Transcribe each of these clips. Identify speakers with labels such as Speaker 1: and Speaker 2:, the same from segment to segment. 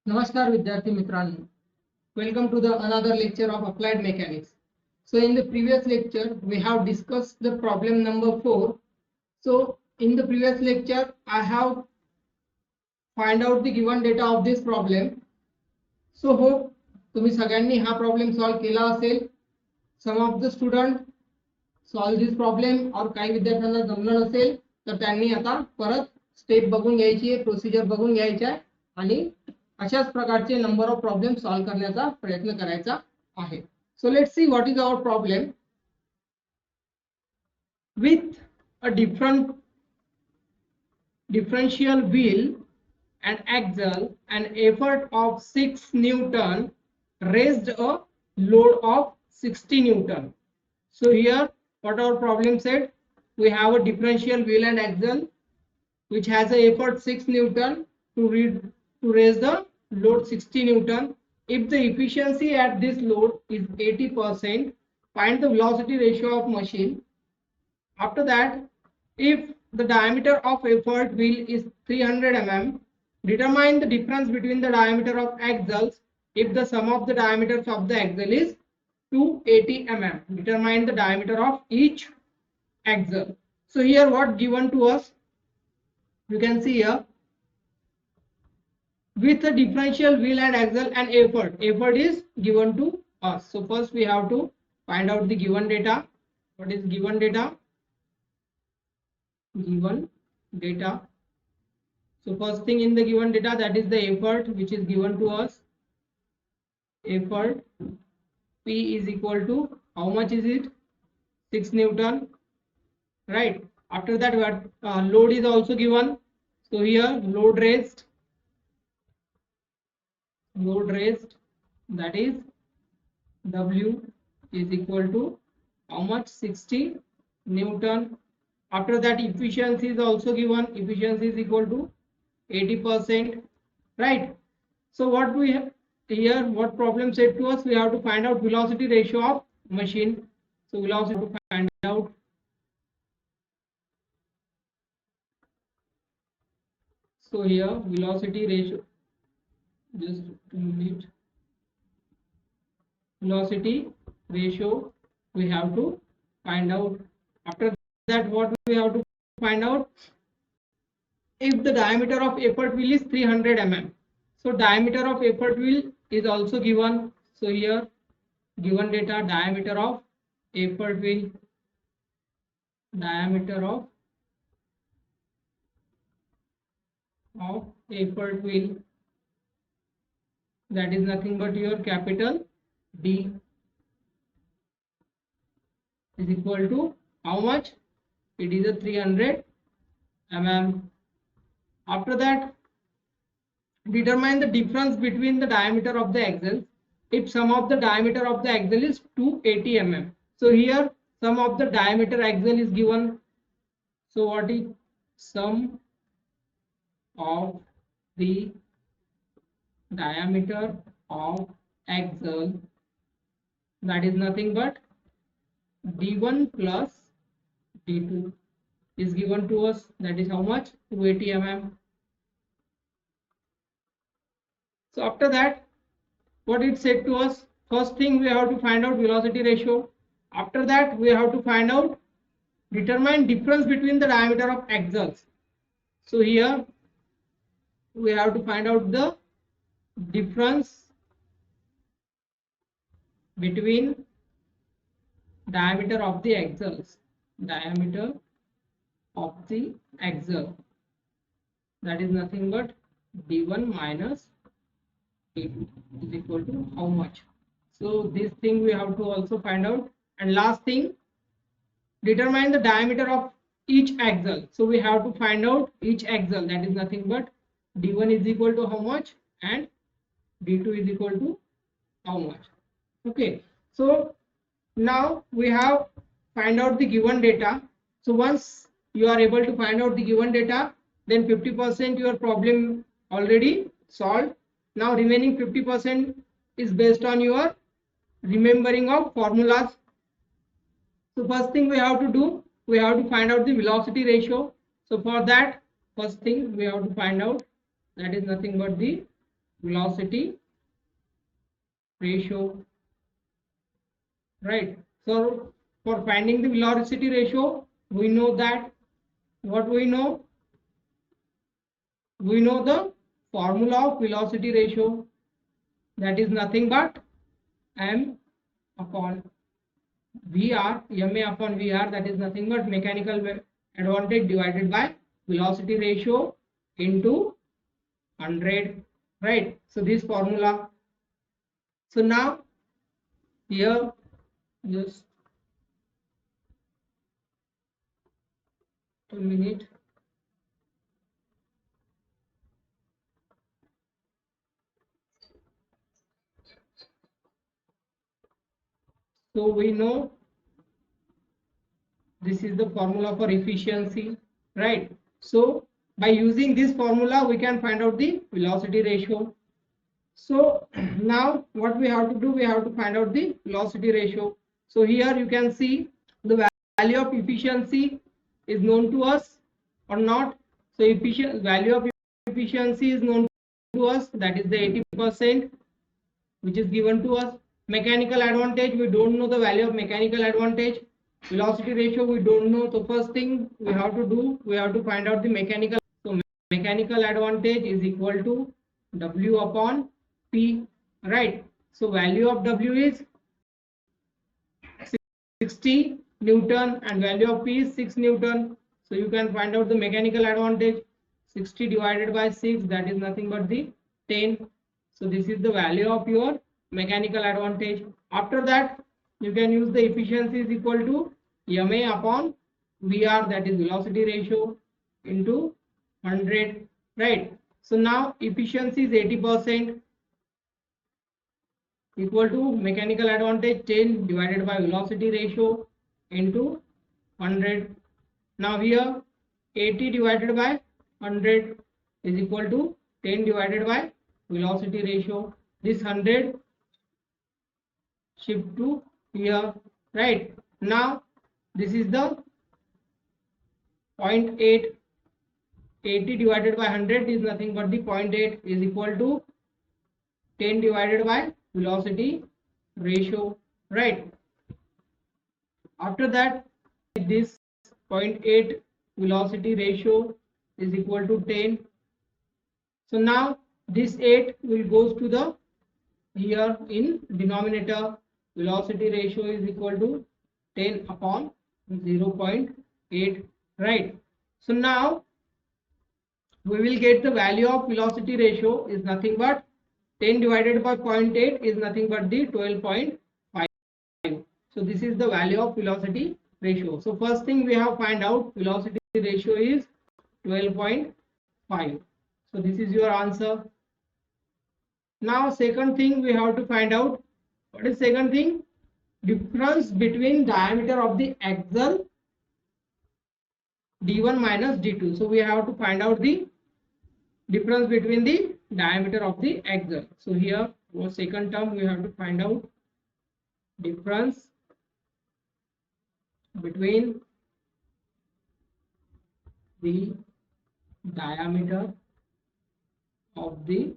Speaker 1: Namaskar Vidyarthi Mitranno. Welcome to the another lecture of Applied Mechanics. So in the previous lecture we have discussed the problem number 4. So in the previous lecture I have find out the given data of this problem. So hope तुम्ही सगळ्यांनी हा problem solve केला असेल. Some of the student solve this problem और काही विद्यार्थ्यांना जमलं नसेल तर त्यांनी आता परत स्टेप बघून घ्यायची आहे, प्रोसिजर बघून घ्यायची आहे आणि अशाच प्रकारचे नंबर ऑफ प्रॉब्लेम सॉल्व करण्याचा प्रयत्न करायचा आहे. So let's see what is our problem. With a differential wheel and axle and effort of 6 Newton raised a load of 60 Newton. So here what our problem said, we have a differential wheel and axle which has a effort 6 Newton to raise the load 60 Newton. If the efficiency at this load is 80%, find the velocity ratio of machine. After that, if the diameter of effort wheel is 300 mm, determine the difference between the diameter of axles if the sum of the diameters of the axle is 280 mm. Determine the diameter of each axle. So here what given to us, you can see here, with a differential wheel and axle and effort is given to us. So first we have to find out the given data. What is given data? Given data. So first thing in the given data, that is the effort which is given to us. Effort P is equal to, how much is it? 6 Newton, right? After that load is also given. So here load raised, that is W is equal to how much? 60 Newton. After that efficiency is also given. Efficiency is equal to 80%, right? So what we have here, what problem said to us, we have to find out velocity ratio of machine. So velocity to find out. So here velocity ratio, just a minute. Velocity ratio we have to find out. After that, what we have to find out, if the diameter of effort wheel is 300 mm. So diameter of effort wheel is also given. So here given data, diameter of effort wheel, diameter of effort wheel, that is nothing but your capital D is equal to how much? It is a 300 mm. After that, determine the difference between the diameter of the axle if sum of the diameter of the axle is 280 mm. So here sum of the diameter axle is given. So what is sum of the diameter of axle? That is nothing but D1 plus D2 is given to us. That is how much? 280 mm. So after that, what it said to us, first thing we have to find out velocity ratio. After that, we have to find out, determine difference between the diameter of axles. So here we have to find out the difference between diameter of the axles. Diameter of the axle, that is nothing but D1 minus D2 is equal to how much? So this thing we have to also find out. And last thing, determine the diameter of each axle. So we have to find out each axle, that is nothing but D1 is equal to how much and D2 is equal to how much. Okay, so now we have find out the given data. So once you are able to find out the given data, then 50% your problem already solved. Now remaining 50% is based on your remembering of formulas. So first thing we have to do, we have to find out the velocity ratio. So for that, first thing we have to find out, that is nothing but the velocity ratio, right? So for finding the velocity ratio, we know that what we know the formula of velocity ratio, that is nothing but m upon vr, ma upon vr, that is nothing but mechanical advantage divided by velocity ratio into 100, right? So this formula. So now here just a minute. So we know this is the formula for efficiency, right? So by using this formula we can find out the velocity ratio. So now what we have to do, we have to find out the velocity ratio. So here you can see the value of efficiency is known to us or not. So value of efficiency is known to us, that is the 80%, which is given to us. Mechanical advantage, we don't know the value of mechanical advantage. Velocity ratio, we don't know. So first thing we have to do, we have to find out the mechanical. So mechanical advantage is equal to W upon P, right? So value of W is 60 Newton and value of P is 6 Newton. So you can find out the mechanical advantage. 60 divided by 6, that is nothing but the 10. So this is the value of your mechanical advantage. After that, you can use the efficiency is equal to ma upon vr, that is velocity ratio, into 100, right? So now efficiency is 80% equal to mechanical advantage 10 divided by velocity ratio into 100. Now here 80 divided by 100 is equal to 10 divided by velocity ratio. This 100 shift to here, right? Now this is the 0.8. 80 divided by 100 is nothing but the 0.8 is equal to 10 divided by velocity ratio, right? After that, this 0.8 velocity ratio is equal to 10. So now this 8 will goes to the here in denominator. Velocity ratio is equal to 10 upon 0.8, right? So now we will get the value of velocity ratio is nothing but 10 divided by 0.8 is nothing but the 12.5. So this is the value of velocity ratio. So first thing we have find out velocity ratio is 12.5. So this is your answer. Now second thing we have to find out, what is second thing? Difference between diameter of the axle d1 minus d2. So we have to find out the difference between the diameter of the axle. So here for second term we have to find out difference between the diameter of the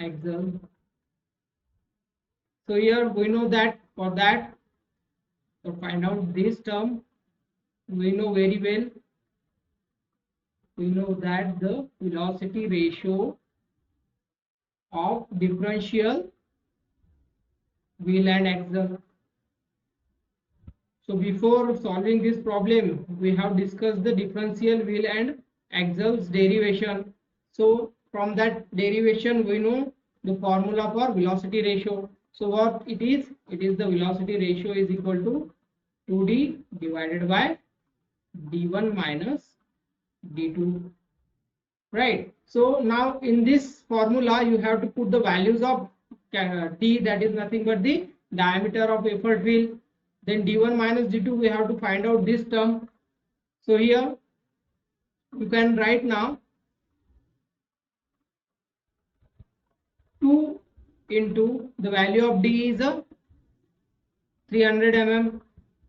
Speaker 1: axle. So here we know that for that, to find out this term, we know very well, we know that the velocity ratio of differential wheel and axle. So before solving this problem, we have discussed the differential wheel and axle's derivation. So from that derivation, we know the formula for velocity ratio. So what it is the velocity ratio is equal to 2d divided by d1 minus d2, right? So now in this formula you have to put the values of d, that is nothing but the diameter of effort wheel. Then d1 minus d2 we have to find out this term. So here you can write now 2 into the value of d is a 300 mm.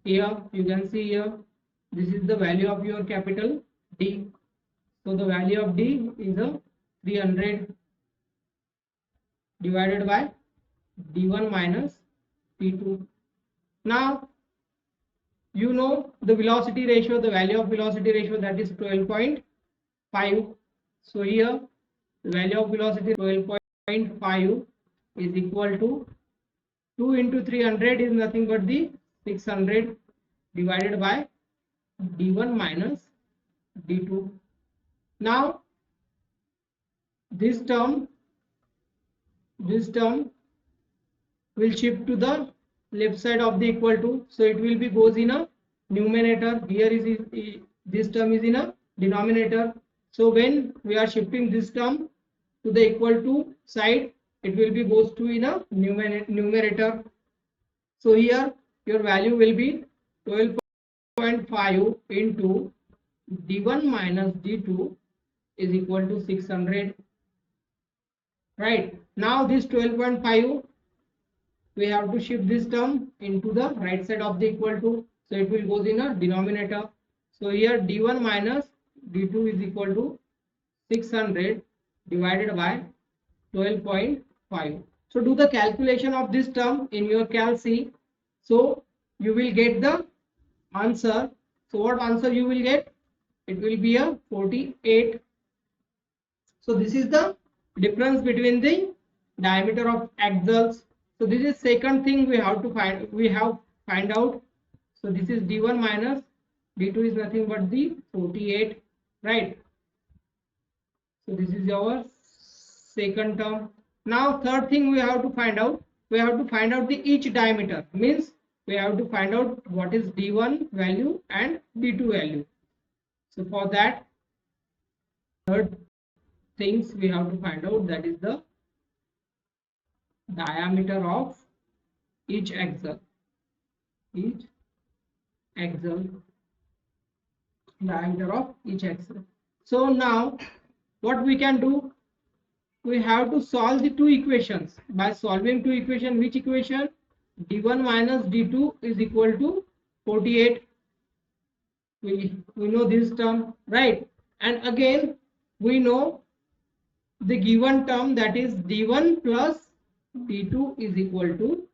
Speaker 1: Here you can see here this is the value of your capital D. So the value of D is a 300. divided by d1 minus d2. Now you know the velocity ratio, the value of velocity ratio, that is 12.5. So here the value of velocity 12.5 is equal to 2 into 300 is nothing but the 600 divided by d1 minus d2. Now this term will shift to the left side of the equal to, so it will be goes in a numerator. Here is this term is in a denominator. So when we are shifting this term to the equal to side, it will be goes to in a numerator. So here your value will be 12.5 into d1 minus d2 is equal to 600. Right, now this 12.5 we have to shift this term into the right side of the equal to, so it will goes in a denominator. So here d1 minus d2 is equal to 600 divided by 12.5. So do the calculation of this term in your Calc. So you will get the answer. So what answer you will get? It will be a 48. So this is the difference between the diameter of axles. So this is second thing we have to find out. So this is d1 minus d2 is nothing but the 48, right? So this is our second term. Now third thing we have to find out. We have to find out the each diameter. Means we have to find out what is d1 value and d2 value. So for that, third things we have to find out, that is the diameter of each axle. Diameter of each axle. So now what we can do, we have to solve the two equations. By solving two equation, which equation? d1 minus d2 is equal to 48. We know this term, right? And again we know the given term, that is d1 plus d2 is equal to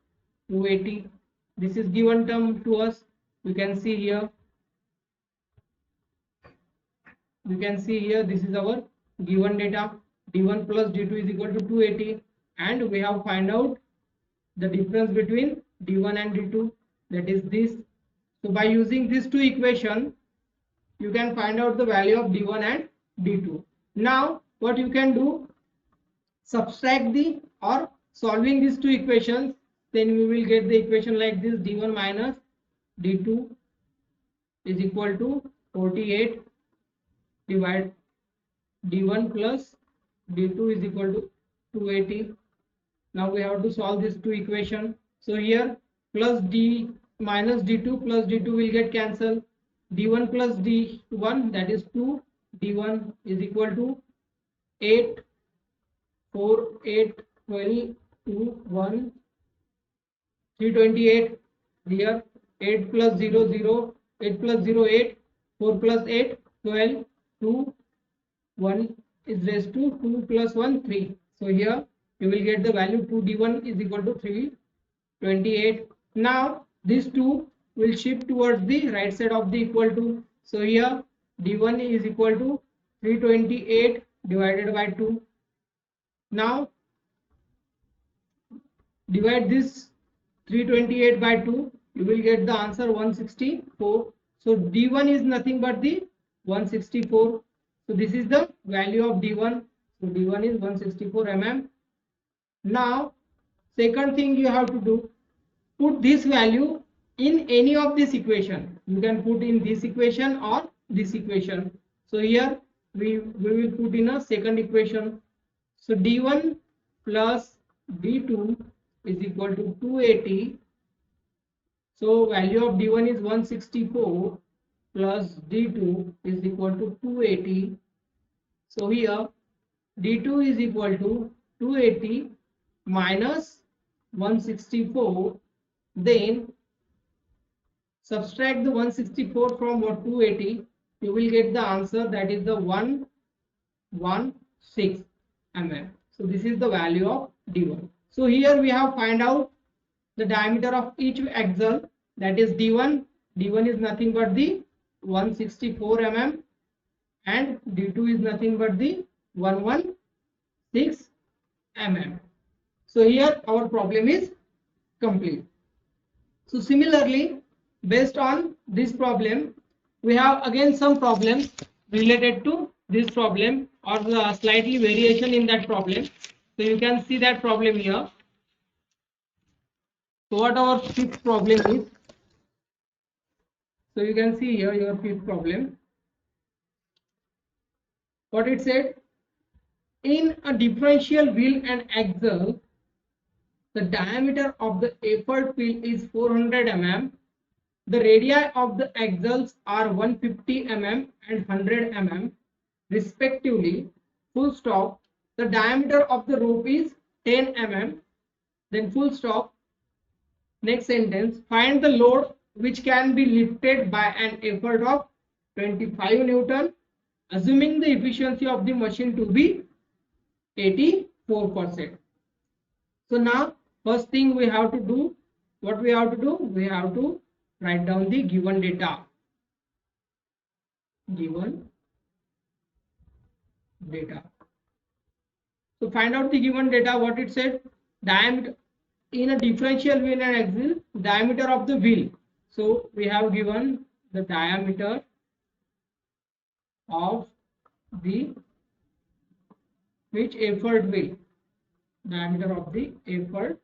Speaker 1: 280. This is given term to us. You can see here. This is our given data. d1 plus d2 is equal to 280, and we have find out the difference between d1 and d2, that is this. So by using these two equations, you can find out the value of d1 and d2. Now what you can do, subtract the or solving these two equations, then we will get the equation like this: d1 minus d2 is equal to 48 divide d1 plus d2 is equal to 280. Now we have to solve this two equation. So here plus d minus d2 plus d2 will get cancelled. d1 plus d1, that is 2, d1 is equal to 8, 4, 8, 12, 2, 1, 328. Here 8 plus 0, 0, 8 plus 0, 8, 4 plus 8, 12, 2, 1 is raised to 2 plus 1, 3. So here you will get the value 2d1 is equal to 328. Now these two will shift towards the right side of the equal to. So here d1 is equal to 328 divided by 2. Now divide this 328 by 2, you will get the answer 164. So d1 is nothing but the 164. So this is the value of d1. So d1 is 164 mm. Now second thing you have to do, put this value in any of this equation. You can put in this equation or this equation. So here we will put in a second equation. So d1 plus d2 is equal to 280. So value of d1 is 164 plus d2 is equal to 280. So here d2 is equal to 280 minus 164. Then subtract the 164 from 280. You will get the answer, that is the 116 mm. So this is the value of d1. So here we have find out the diameter of each axle, that is d1. d1 is nothing but the 164 mm and d2 is nothing but the 116 mm. So here our problem is complete. So similarly, based on this problem, we have again some problems related to this problem or the slightly variation in that problem. So you can see that problem here. So what our fifth problem is? So you can see here your fifth problem. What it said, in a differential wheel and axle, the diameter of the effort wheel is 400 mm. The radii of the axles are 150 mm and 100 mm respectively. Full stop. The diameter of the rope is 10 mm. Then full stop. Next sentence. Find the load which can be lifted by an effort of 25 Newton, assuming the efficiency of the machine to be 84%. So now first thing we have to do, what we have to do? We have to write down the given data. Given data. So find out the given data. What it said, diameter in a differential wheel and axle, diameter of the wheel. So we have given the diameter of the which effort wheel, diameter of the effort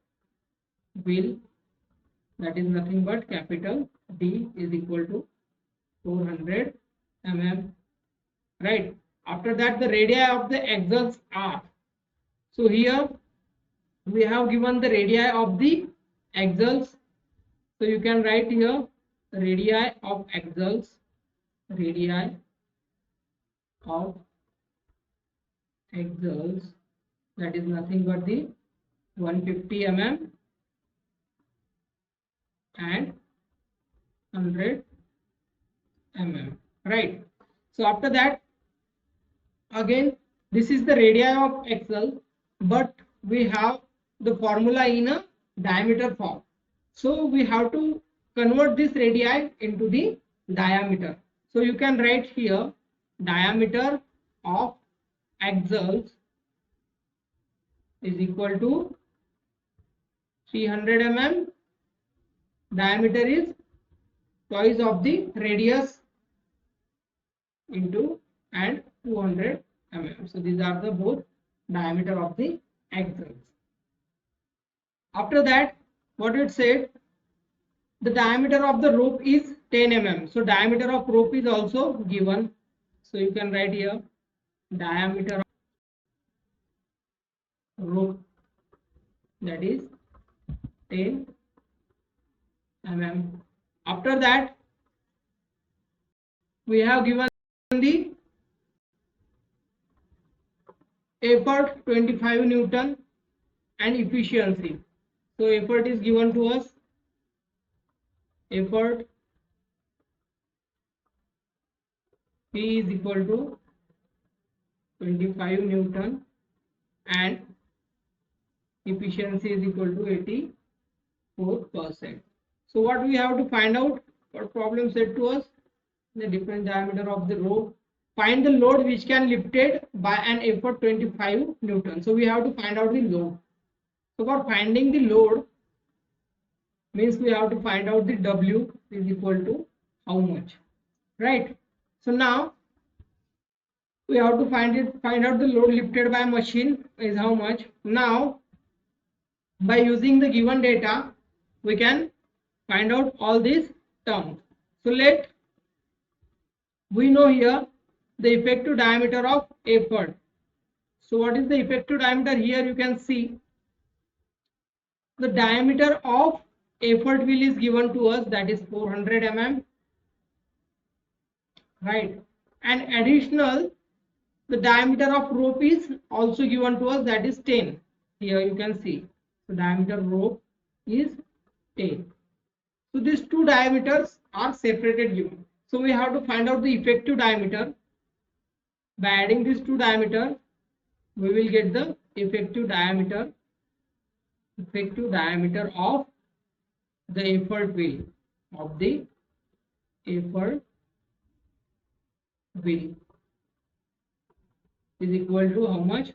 Speaker 1: wheel, that is nothing but capital D is equal to 400 mm, right? After that, the radii of the axles are. So here we have given the radii of the axles. So you can write here the radii of axles, radii of axles, that is nothing but the 150 mm and 100 mm, right? So after that, again this is the radii of axle, but we have the formula in a diameter form. So we have to convert this radii into the diameter. So you can write here diameter of axles is equal to 300 mm. Diameter is twice of the radius into and 200 mm. So these are the both diameter of the axles. After that, what it said, the diameter of the rope is 10 mm. So diameter of rope is also given. So you can write here diameter of rope, that is 10 mm. After that, we have given the effort 25 Newton and efficiency. So effort is given to us, effort P is equal to 25 Newton and efficiency is equal to 84%. So what we have to find out, what problem said to us, the different diameter of the rope, find the load which can lifted by an effort 25 Newton. So we have to find out the load. So for finding the load means we have to find out the W is equal to how much, right? So now we have to find out the load lifted by machine is how much. Now by using the given data, we can find out all these terms. So we know here the effective diameter of effort. So what is the effective diameter? Here you can see the diameter of effort wheel is given to us, that is 400 mm, right? And additional, the diameter of rope is also given to us, that is 10. Here you can see the diameter rope is 10. So these two diameters are separated given. So we have to find out the effective diameter. By adding these two diameters, we will get the effective diameter. effective diameter of the effort wheel is equal to how much?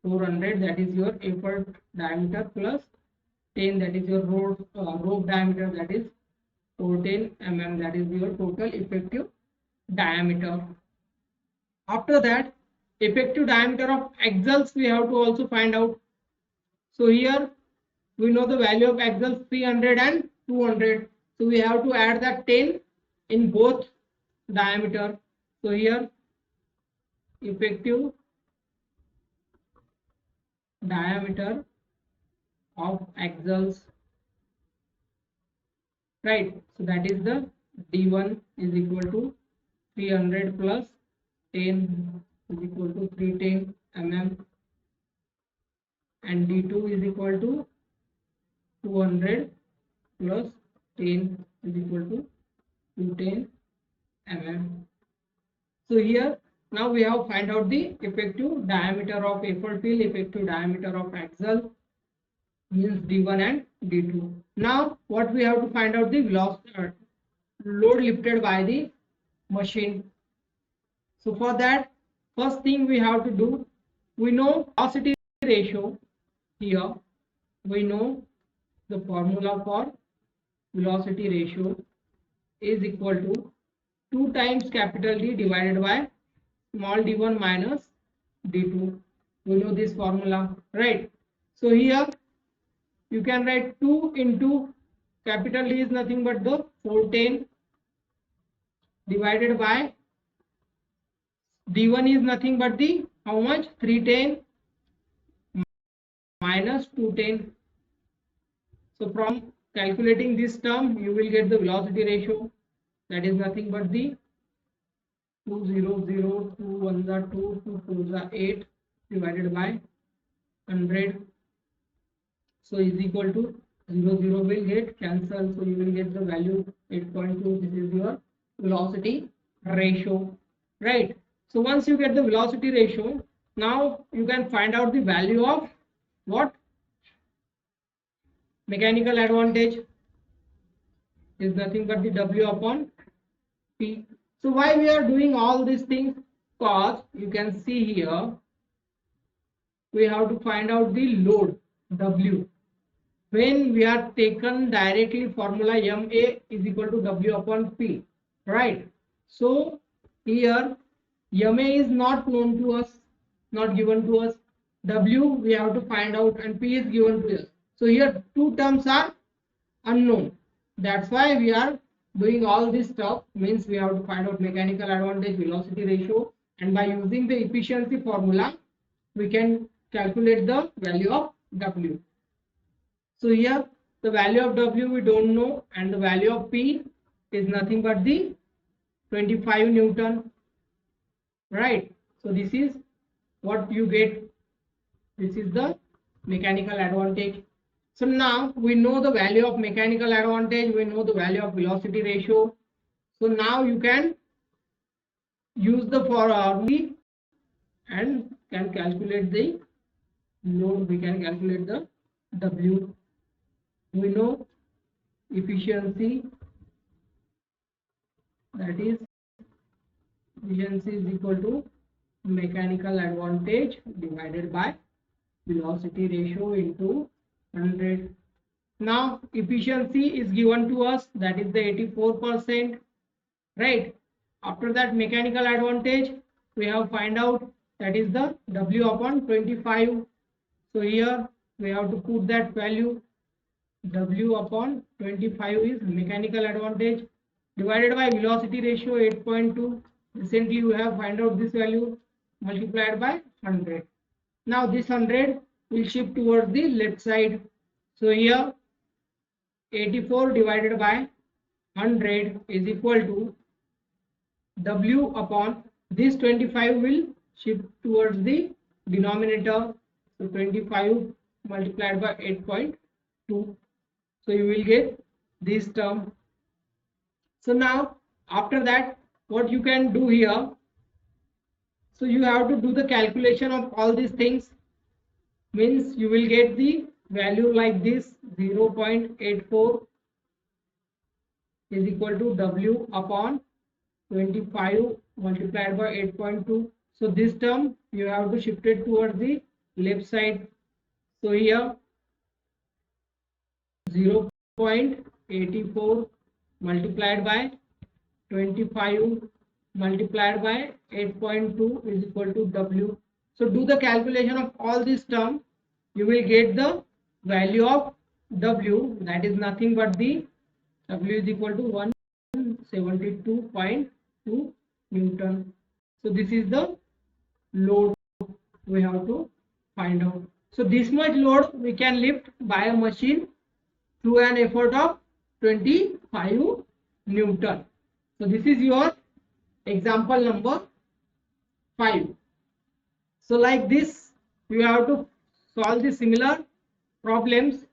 Speaker 1: 400, that is your effort diameter, plus 10, that is your rope diameter, that is 410 mm, that is your total effective diameter. After that, effective diameter of axles we have to also find out. So here we know the value of axles 300 and 200. So we have to add that 10 in both diameter. So here effective diameter of axles, right? So that is the D1 is equal to 300 plus 10 is equal to 310 mm, and D2 is equal to 200 plus 10 is equal to 210 mm. So here now we have find out the effective diameter of effort wheel, effective diameter of axle means D1 and D2. Now what we have to find out the velocity load lifted by the machine. So for that, first thing we have to do, we know velocity ratio. Here we know the formula for velocity ratio is equal to 2 times capital D divided by small d1 minus d2. We know this formula, right? So here you can write 2 into capital D is nothing but the 410 divided by d1 is nothing but the how much? 310 minus 210. So from calculating this term you will get the velocity ratio, that is nothing but the 200, 2 1s are 2, 2 4s are 8 divided by 100. So is equal to 0 will get cancelled, so you will get the value 8.2. This is your velocity ratio, right? So once you get the velocity ratio, now you can find out the value of what? Mechanical advantage is nothing but the W upon P. So why we are doing all these things? Because you can see here we have to find out the load W. When we are taken directly formula MA is equal to W upon P, right? So here MA is not known to us, not given to us. W we have to find out and P is given to us. So here two terms are unknown. That's why we are doing all this stuff, means we have to find out mechanical advantage, velocity ratio, and by using the efficiency formula we can calculate the value of W. So here the value of W we don't know, and the value of P is nothing but the 25 Newton, right? So this is what you get. This is the mechanical advantage. So now we know the value of mechanical advantage, we know the value of velocity ratio. So now you can use the formula and can calculate the load, we can calculate the W. We know efficiency, that is efficiency is equal to mechanical advantage divided by velocity ratio into 100. Now efficiency is given to us, that is the 84%, right? After that mechanical advantage we have find out, that is the W upon 25. So here we have to put that value, W upon 25 is mechanical advantage divided by velocity ratio 8.2. Recently you have find out this value, multiplied by 100. Now this 100 will shift towards the left side. So here 84 divided by 100 is equal to W upon this 25 will shift towards the denominator. So 25 multiplied by 8.2. So you will get this term. So now after that what you can do here, so you have to do the calculation of all these things, means you will get the value like this, 0.84 is equal to W upon 25 multiplied by 8.2. So this term you have to shift it towards the left side. So here 0.84 multiplied by 25 multiplied by 8.2 is equal to W. So do the calculation of all this term. You will get the value of W, that is nothing but the W is equal to 172.2 Newton. So this is the load we have to find out. So this much load we can lift by a machine through an effort of 25 Newton. So this is your example number 5. So like this you have to solve the similar problems.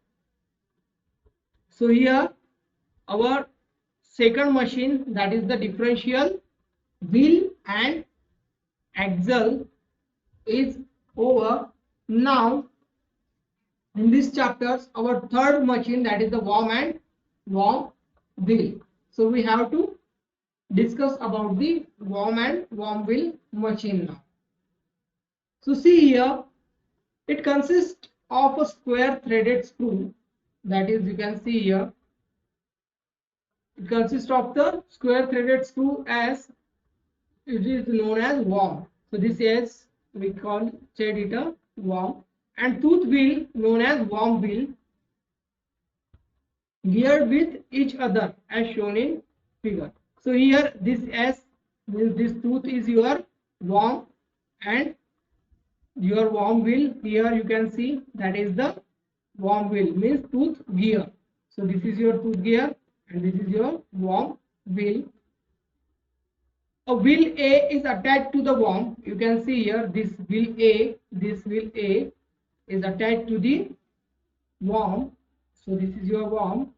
Speaker 1: So here our second machine, that is the differential wheel and axle, is over. Now in this chapters our third machine, that is the worm and worm wheel. So we have to discuss about the worm and worm wheel machine now. So see here, it consists of a square threaded screw, that is you can see here, it consists of the square threaded screw, as it is known as worm. So this is, we call it a worm, and tooth wheel known as worm wheel, geared with each other as shown in figure. So here this S means this tooth is your worm and your worm wheel. Here you can see that is the worm wheel, means tooth gear. So this is your tooth gear and this is your worm wheel. A wheel A is attached to the worm. You can see here this wheel A is attached to the worm. So this is your worm.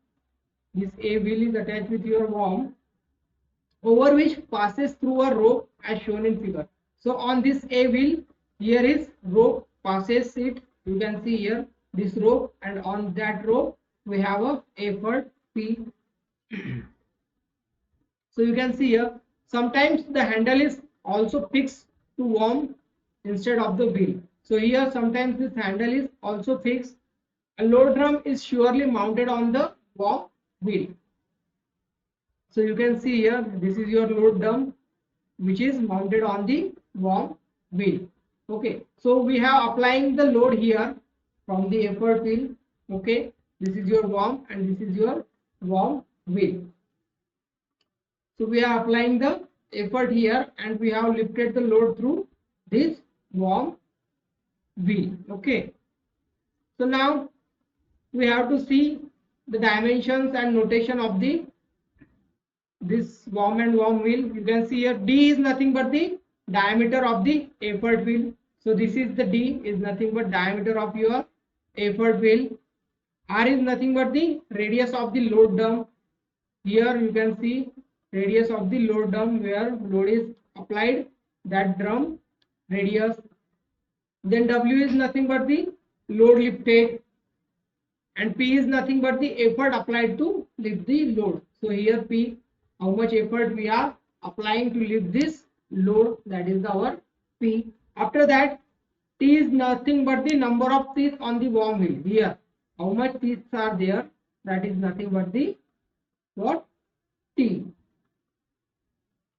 Speaker 1: This A wheel is attached with your worm, over which passes through a rope as shown in figure. So on this A wheel, here is rope passes it. You can see here this rope, and on that rope we have a effort P. So you can see here, sometimes the handle is also fixed to worm instead of the wheel. So here sometimes this handle is also fixed. A load drum is surely mounted on the worm wheel. So you can see here, this is your load drum which is mounted on the worm wheel. Okay, so we have applying the load here from the effort wheel. Okay, this is your worm and this is your worm wheel. So we are applying the effort here and we have lifted the load through this worm wheel. Okay, so now we have to see the dimensions and notation of the this worm and worm wheel. You can see here D is nothing but the diameter of the effort wheel. So this is the D is nothing but diameter of your effort wheel. R is nothing but the radius of the load drum. Here you can see radius of the load drum, where load is applied, that drum radius. Then W is nothing but the load lifted, and P is nothing but the effort applied to lift the load. So here P, how much effort we are applying to lift this load, that is our P. After that, T is nothing but the number of teeth on the worm wheel. Here how much teeth are there, that is nothing but the what, T.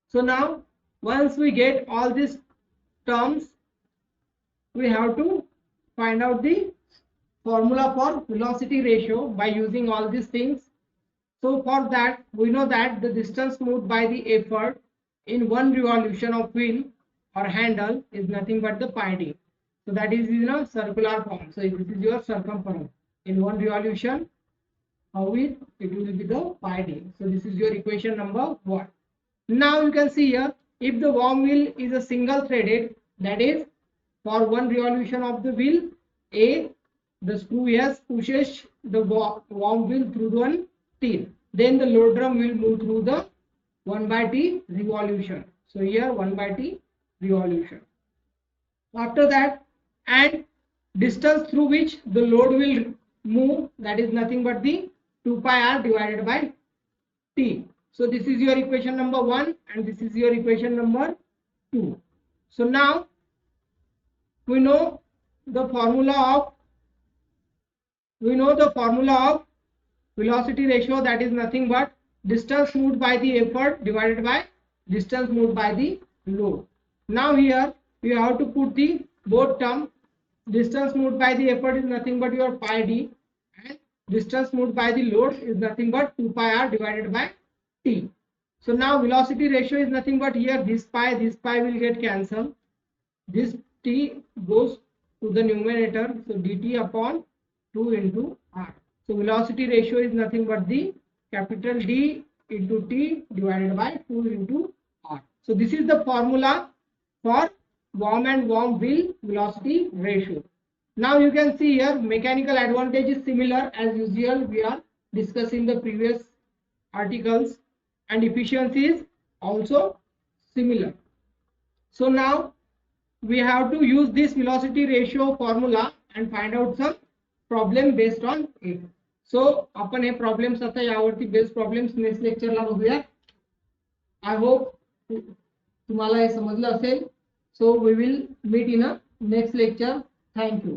Speaker 1: So now once we get all these terms, we have to find out the formula for velocity ratio by using all these things. So for that, we know that the distance moved by the effort in one revolution of wheel or handle is nothing but the pi d. So that is in a circular form. So this is your circumference. In one revolution, how it will be the pi d. So this is your equation number 1. Now you can see here, if the worm wheel is a single threaded, that is for one revolution of the wheel A, the screw S pushes the worm wheel through one teeth. Then the load drum will move through the 1 by T revolution. So here 1 by T revolution. After that, and distance through which the load will move, that is nothing but the 2 pi r divided by t. So this is your equation number 1 and this is your equation number 2. So now we know the formula of velocity ratio, that is nothing but distance moved by the effort divided by distance moved by the load. Now here you have to put the both term. Distance moved by the effort is nothing but your pi d, and distance moved by the load is nothing but 2 pi r divided by t. So now velocity ratio is nothing but here this pi will get cancelled. This t goes to the numerator, so dt upon 2 into r. So velocity ratio is nothing but the capital D into t divided by 2 into r. So this is the formula for worm and worm wheel velocity ratio. Now you can see here mechanical advantage is similar as usual. We are discussing the previous articles, and efficiency is also similar. So now we have to use this velocity ratio formula and find out some problem based on it. So आपण हे problems आता यावरती based problems next लेक्चरला बघूया. I hope तुम्हाला हे समजलं असेल. So we will meet in a next lecture. Thank you.